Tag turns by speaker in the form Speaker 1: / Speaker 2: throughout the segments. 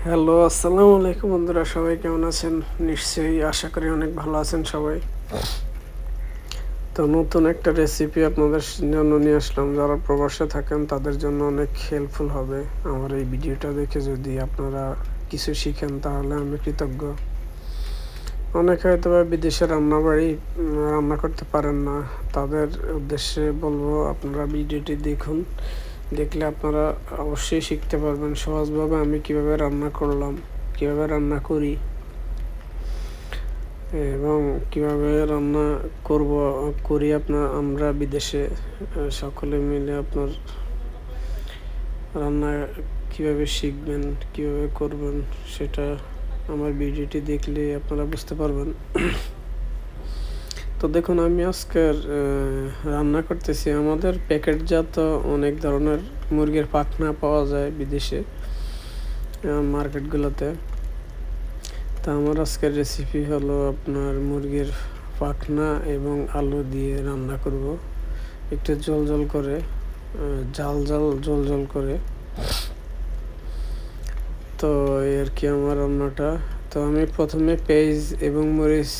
Speaker 1: Hello, আসসালামু আলাইকুম বন্ধুরা, সবাই কেমন আছেন? নিশ্চয়ই আশা করি অনেক ভালো আছেন সবাই। তো নতুন একটা রেসিপি আপনাদের জন্য নিয়ে আসলাম। যারা প্রবাসে থাকেন তাদের জন্য অনেক হেল্পফুল হবে। আমার এই ভিডিওটা দেখে যদি আপনারা কিছু শিখেন তাহলে আমি কৃতজ্ঞ। অনেকে হয়তো বা বিদেশে রান্না করতে পারেন না, তাদের উদ্দেশ্যে বলবো আপনারা ভিডিওটি দেখুন। দেখলে আপনারা অবশ্যই শিখতে পারবেন সহজভাবে আমি কিভাবে রান্না করলাম, কিভাবে রান্না করি এবং কিভাবে রান্না করব করি আমরা বিদেশে সকলে মিলে আপনার রান্না কিভাবে শিখবেন, কিভাবে করবেন সেটা আমার ভিডিওটি দেখলে আপনারা বুঝতে পারবেন। তো দেখুন, আমি আজকের রান্না করতেছি। আমাদের প্যাকেটজাত অনেক ধরনের মুরগির পাখনা পাওয়া যায় বিদেশে মার্কেটগুলোতে। তা আমার আজকের রেসিপি হলো আপনার মুরগির পাখনা এবং আলু দিয়ে রান্না করব, একটু ঝোল করে, ঝোল করে। তো আর কি আমার রান্নাটা। তো আমি প্রথমে পেঁয়াজ এবং মরিচ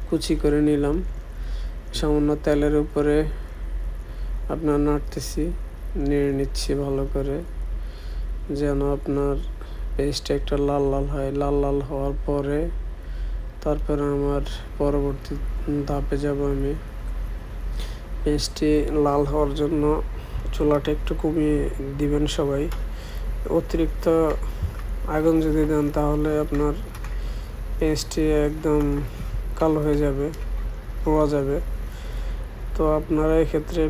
Speaker 1: কুচি করে নিলাম, সামান্য তেলের উপরে আপনার নাড়তেছি, নেড়ে নিচ্ছি ভালো করে, যেন আপনার পেস্টটা একটা লাল লাল হওয়ার পরে তারপরে আমার পরবর্তী ধাপে যাব আমি। পেস্টটি লাল হওয়ার জন্য চুলাটা একটু কমিয়ে দিবেন সবাই। অতিরিক্ত আগুন যদি দেন তাহলে আপনার পেস্টটি একদম কালো হয়ে যাবে, পোড়া যাবে। তো আপনারা এক্ষেত্রে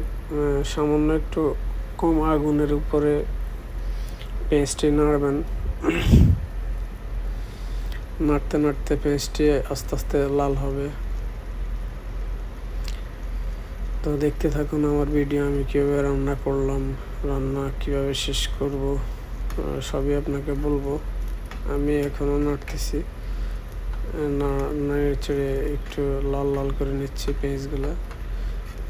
Speaker 1: সামান্য একটু কম আগুনের উপরে পেস্টটি নাড়বেন। নাড়তে পেস্টটি আস্তে আস্তে লাল হবে। তো দেখতে থাকুন আমার ভিডিও, আমি কীভাবে রান্না করলাম, রান্না কীভাবে শেষ করব সবই আপনাকে বলবো। আমি এখনও নাড়তেছি, নেড়ে চেড়ে একটু লাল করে নিচ্ছি পেঁয়াজগুলো।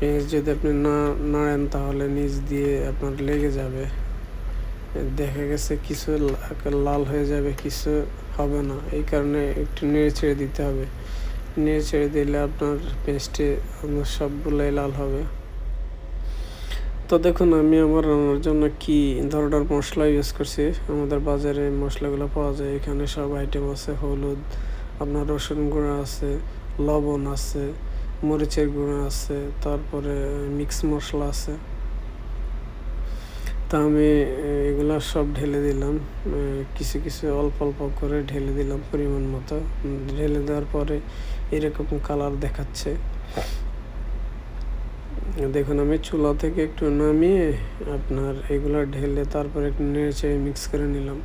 Speaker 1: পেঁয়াজ যদি আপনি না নাড়েন তাহলে নিচ দিয়ে আপনার লেগে যাবে। দেখা গেছে কিছু লাল হয়ে যাবে, কিছু হবে না। এই কারণে একটু নেড়ে ছেড়ে দিতে হবে। নেড়ে ছেড়ে দিলে আপনার পেস্টে সবগুলোই লাল হবে। তো দেখুন, আমি আমার রান্নার জন্য কি ধরনের মশলা ইউজ করছি। আমাদের বাজারে মশলাগুলো পাওয়া যায়, এখানে সব আইটেম আছে। হলুদ, আপনার রসুন গুঁড়া আছে, লবণ আছে, মরিচের গুঁড়া আছে, তারপরে মিক্স মশলা আছে। তা আমি এগুলো সব ঢেলে দিলাম, কিছু অল্প করে ঢেলে দিলাম পরিমাণ মতো। ঢেলে দেওয়ার পরে এরকম কালার দেখাচ্ছে। দেখুন, আমি চুলা থেকে একটু নামিয়ে আপনার এগুলো ঢেলে তারপরে একটু নেড়ে মিক্স করে নিলাম।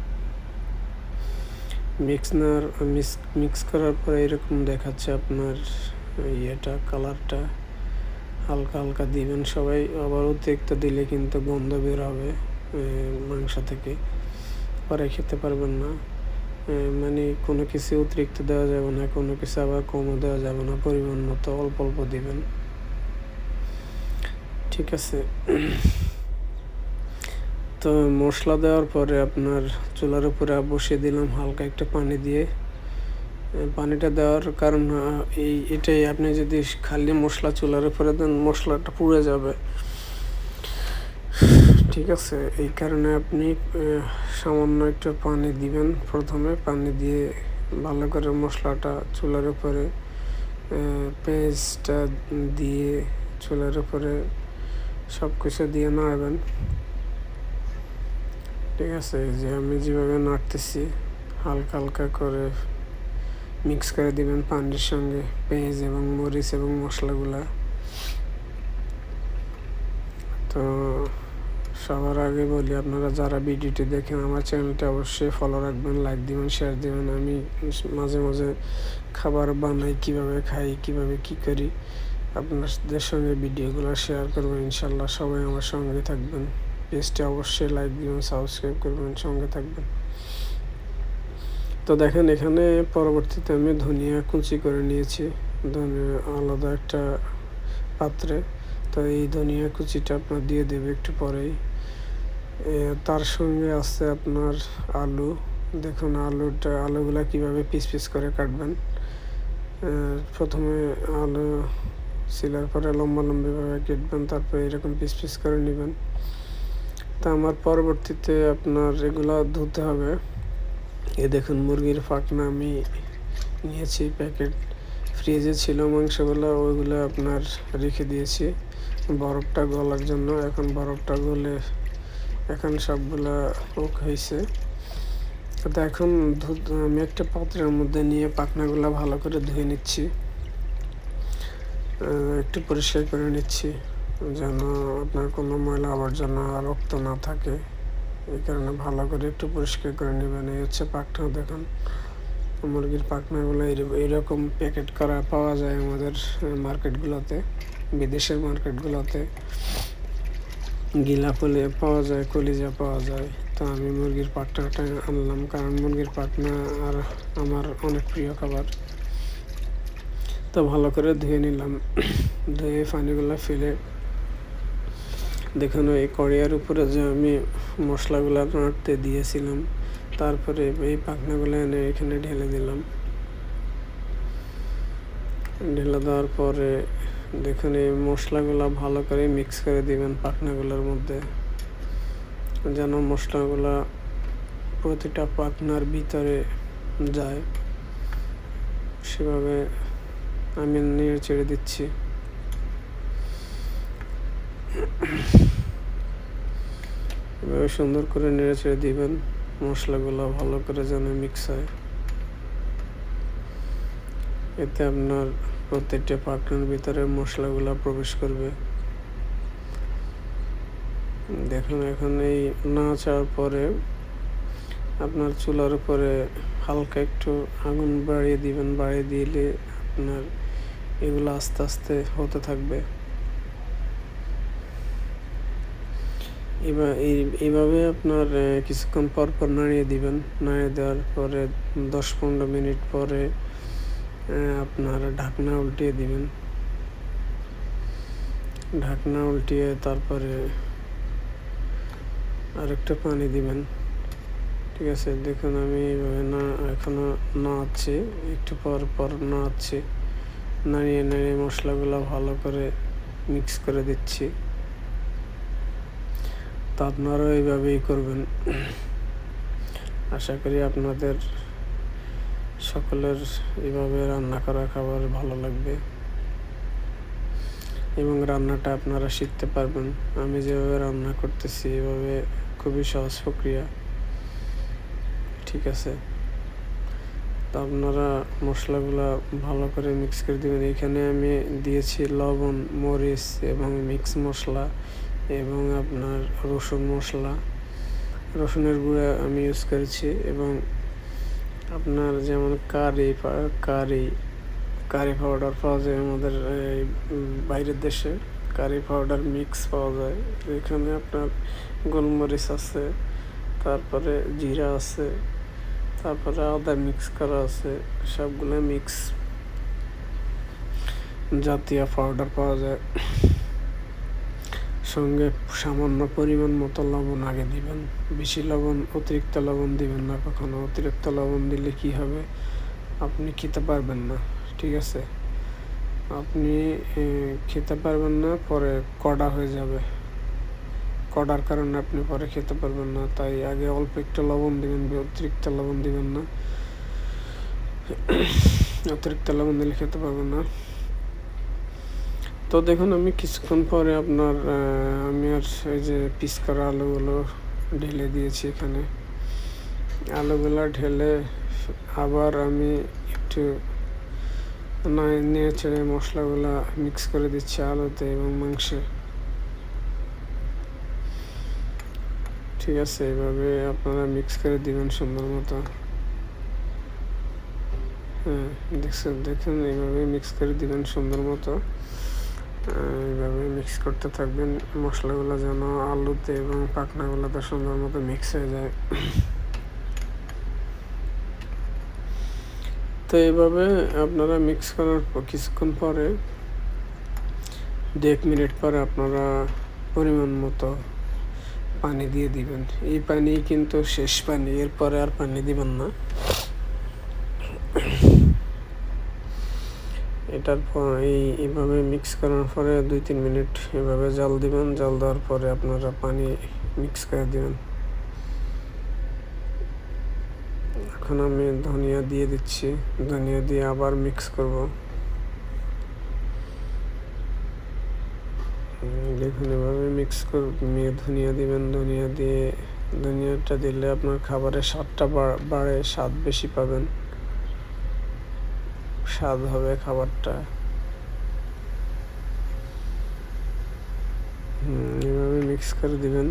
Speaker 1: মিক্স করার পরে এরকম দেখাচ্ছে আপনার কালারটা। হালকা দিবেন সবাই, আবার অতিরিক্ত দিলে কিন্তু গন্ধ বের হবে মাংস থেকে, পরে খেতে পারবেন না। মানে কোনো কিছু অতিরিক্ত দেওয়া যাবে না, কোনো কিছু আবার কমও দেওয়া যাবে না। পরিমাণ মতো অল্প দিবেন, ঠিক আছে? তো মশলা দেওয়ার পরে আপনার চুলার উপরে বসিয়ে দিলাম হালকা একটু পানি দিয়ে। পানিটা দেওয়ার কারণ এটাই, আপনি যদি খালি মশলা চুলার উপরে দেন মশলাটা পুড়ে যাবে, ঠিক আছে? এই কারণে আপনি সামান্য একটু পানি দিবেন। প্রথমে পানি দিয়ে ভালো করে মশলাটা চুলার উপরে, পেঁয়াজটা দিয়ে চুলার উপরে সব কিছু দিয়ে নাড়বেন, ঠিক আছে? যে আমি যেভাবে নাড়তেছি হালকা করে মিক্স করে দিবেন পানির সঙ্গে পেঁয়াজ এবং মরিচ এবং মশলাগুলা। তো সবার আগে বলি, আপনারা যারা ভিডিওটি দেখেন আমার চ্যানেলটা অবশ্যই ফলো রাখবেন, লাইক দিবেন, শেয়ার দিবেন। আমি মাঝে খাবার বানাই, কিভাবে খাই, কিভাবে কি করি আপনাদের সঙ্গে ভিডিওগুলো শেয়ার করবেন। ইনশাল্লাহ সবাই আমার সঙ্গে থাকবেন। পেজটি অবশ্যই লাইক দিবেন, সাবস্ক্রাইব করবেন, সঙ্গে থাকবেন। তো দেখেন, এখানে পরবর্তীতে আমি ধনিয়া কুচি করে নিয়েছি ধনিয়া আলাদা একটা পাত্রে। তো এই ধনিয়া কুচিটা আপনার দিয়ে দেবে একটু পরেই। তার সঙ্গে আছে আপনার আলু দেখুন আলুগুলা কিভাবে পিস পিস করে কাটবেন। প্রথমে আলু ছিলার পরে লম্বাভাবে কেটবেন, তারপরে এরকম পিস পিস করে নেবেন। তা আমার পরবর্তীতে আপনার এগুলা ধুতে হবে। দেখুন মুরগির ফাকনা আমি নিয়েছি প্যাকেট, ফ্রিজে ছিল মাংসগুলো, ওইগুলো আপনার রেখে দিয়েছি বরফটা গলার জন্য। এখন বরফটা গলে এখন সবগুলা হয়েছে। তো এখন আমি একটা পাত্রের মধ্যে নিয়ে পাখনাগুলো ভালো করে ধুয়ে নিচ্ছি, একটু পরিষ্কার করে নিচ্ছি যেন আপনার কোনো ময়লা আবর্জনা রক্ত না থাকে। এই কারণে ভালো করে একটু পরিষ্কার করে নেবেন। এই হচ্ছে পাখনা। দেখুন মুরগির পাখনাগুলো এরকম প্যাকেট করা পাওয়া যায় আমাদের মার্কেটগুলোতে, বিদেশের মার্কেটগুলোতে গিলা পাওয়া যায়, কলিজা পাওয়া যায়। তো আমি মুরগির পাখনাটা আনলাম, কারণ মুরগির পাখনা আর আমার অনেক প্রিয় খাবার। তো ভালো করে ধুয়ে নিলাম, ধুয়ে পানিগুলো ফেলে দেখুন এই কড়িয়ার উপরে যে আমি মশলাগুলো নাড়তে দিয়েছিলাম, তারপরে এই পাখনাগুলো এনে এখানে ঢেলে দিলাম। ঢেলে দেওয়ার পরে দেখুন এই মশলাগুলো ভালো করে মিক্স করে দিবেন পাখনাগুলোর মধ্যে, যেন মশলাগুলা প্রতিটা পাখনার ভিতরে যায়। সেভাবে আমি নেড়ে চেড়ে দিচ্ছি। এভাবে সুন্দর করে নেড়ে চেড়ে দিবেন, মশলাগুলো ভালো করে যেন মিক্স হয়। এতে আপনার প্রত্যেকটা পাখনার ভিতরে মশলাগুলো প্রবেশ করবে। দেখুন এখন এই নাড়াচাড়ার পরে আপনার চুলার উপরে হালকা একটু আগুন বাড়িয়ে দিবেন। বাড়িয়ে দিলে আপনার এগুলো আস্তে আস্তে হতে থাকবে। এইভাবে আপনার কিছুক্ষণ পর পর নাড়িয়ে দিবেন। নাড়িয়ে দেওয়ার পরে 10-15 মিনিট পরে আপনার ঢাকনা উল্টিয়ে দিবেন। ঢাকনা উল্টিয়ে তারপরে আরেকটা পানি দিবেন। ঠিক আছে, দেখুন আমি এইভাবে এখনো নাড়াচ্ছি, একটু পর পর নাড়াচ্ছি, নাড়িয়ে নাড়িয়ে মশলাগুলো ভালো করে মিক্স করে দিচ্ছি। তো আপনারাও এইভাবেই করবেন। আশা করি আপনাদের সকলের এইভাবে রান্না করা খাবার ভালো লাগবে এবং রান্নাটা আপনারা শিখতে পারবেন। আমি যেভাবে রান্না করতেছি এভাবে খুবই সহজ প্রক্রিয়া। ঠিক আছে, তো আপনারা মশলাগুলো ভালো করে মিক্স করে দেবেন। এখানে আমি দিয়েছি লবণ, মরিচ এবং মিক্স মশলা এবং আপনার রসুন মশলা, রসুনের গুঁড়া আমি ইউজ করেছি, এবং আপনার যেমন কারি পাউডার পাওয়া যায় আমাদের বাইরের দেশে, কারি পাউডার মিক্স পাওয়া যায়। এখানে আপনার গোলমরিচ আছে, তারপরে জিরা আছে, তারপরে আদা মিক্স করা আছে, সবগুলো মিক্স জাতীয় পাউডার পাওয়া যায়। সঙ্গে সামান্য পরিমাণ মতো লবণ আগে দিবেন। বেশি লবণ, অতিরিক্ত লবণ দিবেন না কখনো। অতিরিক্ত লবণ দিলে কি হবে, আপনি খেতে পারবেন না। ঠিক আছে, আপনি খেতে পারবেন না, পরে কড়া হয়ে যাবে। কড়ার কারণে আপনি পরে খেতে পারবেন না। তাই আগে অল্প একটু লবণ দিবেন, অতিরিক্ত লবণ দিবেন না। অতিরিক্ত লবণ দিলে খেতে পারবেন না। তো দেখুন আমি কিছুক্ষণ পরে আপনার আমি আর এই যে পিস করা আলুগুলো ঢেলে দিয়েছি এখানে। আলুগুলো ঢেলে আবার আমি একটু নিয়ে ছেড়ে মশলাগুলো মিক্স করে দিচ্ছি আলুতে এবং মাংসে। ঠিক আছে, এইভাবে আপনারা মিক্স করে দিবেন সুন্দর মতো। হ্যাঁ, দেখুন এইভাবে মিক্স করে দিবেন সুন্দর মতো। এইভাবে মিক্স করতে থাকবেন, মশলাগুলো যেন আলুতে এবং পাখনাগুলোতে সুন্দর মতো মিক্স হয়ে যায়। তো এইভাবে আপনারা মিক্স করার কিছুক্ষণ পরে 2-1 মিনিট পরে আপনারা পরিমাণ মতো পানি দিয়ে দিবেন। এই পানি কিন্তু শেষ পানি, এরপরে আর পানি দিবেন না। এটার পর এইভাবে মিক্স করার পরে 2-3 মিনিট এভাবে জাল দিবেন। জাল দেওয়ার পরে আপনারা পানি মিক্স করে দিবেন। এখন আমি ধনিয়া দিয়ে দিচ্ছি, ধনিয়া দিয়ে আবার মিক্স করব। দেখুন এভাবে মিক্স করে ধনিয়া দিবেন। ধনিয়াটা দিলে আপনার খাবারের স্বাদটা বাড়ে, স্বাদ বেশি পাবেন, স্বাদ হবে খাবারটা। এভাবে মিক্স করে দিবেন,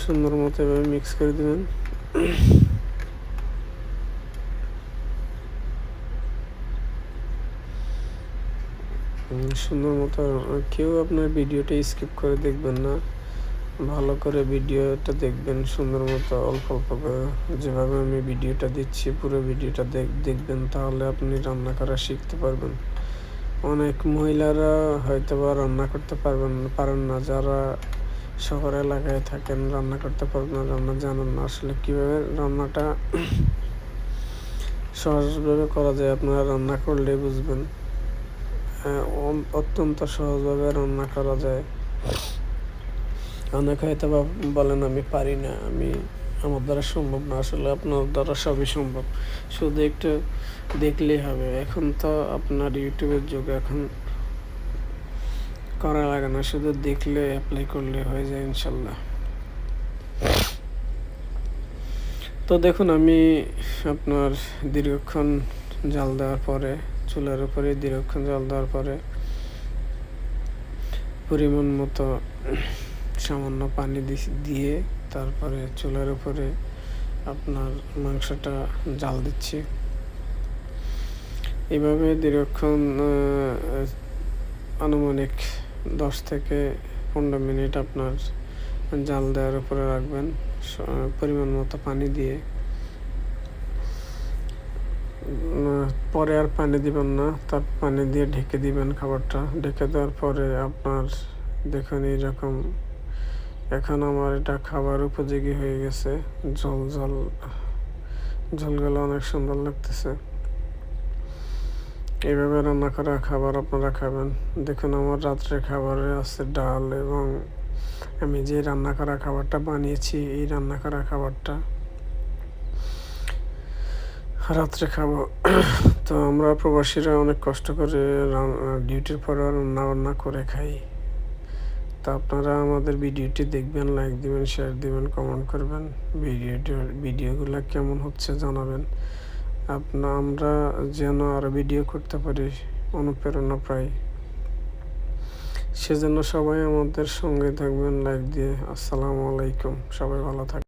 Speaker 1: সুন্দর মতো এভাবে মিক্স করে দিবেন। সুন্দর মতো, কেউ আপনার ভিডিওটা স্কিপ করে দেখবেন না, ভালো করে ভিডিওটা দেখবেন সুন্দর মতো, অল্প অল্প করে যেভাবে আমি ভিডিওটা দিচ্ছি পুরো ভিডিওটা দেখবেন, তাহলে আপনি রান্না করা শিখতে পারবেন। অনেক মহিলারা হয়তো বা রান্না করতে পারেন না, যারা শহর এলাকায় থাকেন রান্না করতে পারবেন না, রান্না জানেন না। আসলে কীভাবে রান্নাটা সহজভাবে করা যায় আপনারা রান্না করলে বুঝবেন। অত্যন্ত সহজভাবে রান্না করা যায়। অনেক হয়তো বা বলেন আমি পারি না, আমার দ্বারা সম্ভব না। আসলে আপনার দ্বারা সবই সম্ভব, শুধু একটু দেখলেই হবে। এখন তো আপনার ইউটিউবের যুগ, এখন করা লাগে না, শুধু দেখলে অ্যাপ্লাই করলে হয়ে যায় ইনশাল্লাহ। তো দেখুন আমি আপনার দীর্ঘক্ষণ জাল দেওয়ার পরে, চুলার উপরে দীর্ঘক্ষণ জাল দেওয়ার পরে পরিমাণ মতো সামান্য পানি দিয়ে তারপরে চুলার উপরে আপনার মাংসটা জাল দিচ্ছি। এইভাবে দীর্ঘক্ষণ আনুমানিক 10 থেকে 15 মিনিট আপনার জাল দেওয়ার উপরে রাখবেন পরিমাণ মতো পানি দিয়ে। পরে আর পানি দিবেন না, তার পানি দিয়ে ঢেকে দিবেন খাবারটা। ঢেকে দেওয়ার পরে আপনার দেখুন এইরকম, এখন আমার এটা খাবার উপযোগী হয়ে গেছে। ঝোলগুলো অনেক সুন্দর লাগতেছে। এইভাবে রান্না করা খাবার আপনারা খাবেন। দেখুন আমার রাত্রে খাবারে আছে ডাল, এবং আমি যে রান্না করা খাবারটা বানিয়েছি এই রান্না করা খাবারটা রাত্রে খাবো। তো আমরা প্রবাসীরা অনেক কষ্ট করে ডিউটির পরে রান্না করে খাই। তো আপনারা আমাদের ভিডিওটি দেখবেন, লাইক দিবেন, শেয়ার দিবেন, কমেন্ট করবেন, ভিডিওগুলো কেমন হচ্ছে জানাবেন। আমরা যেন আরও ভিডিও করতে পারি, অনুপ্রেরণা পাই, সেজন্য সবাই আমাদের সঙ্গে থাকবেন লাইক দিয়ে। আসসালামু আলাইকুম, সবাই ভালো থাকবেন।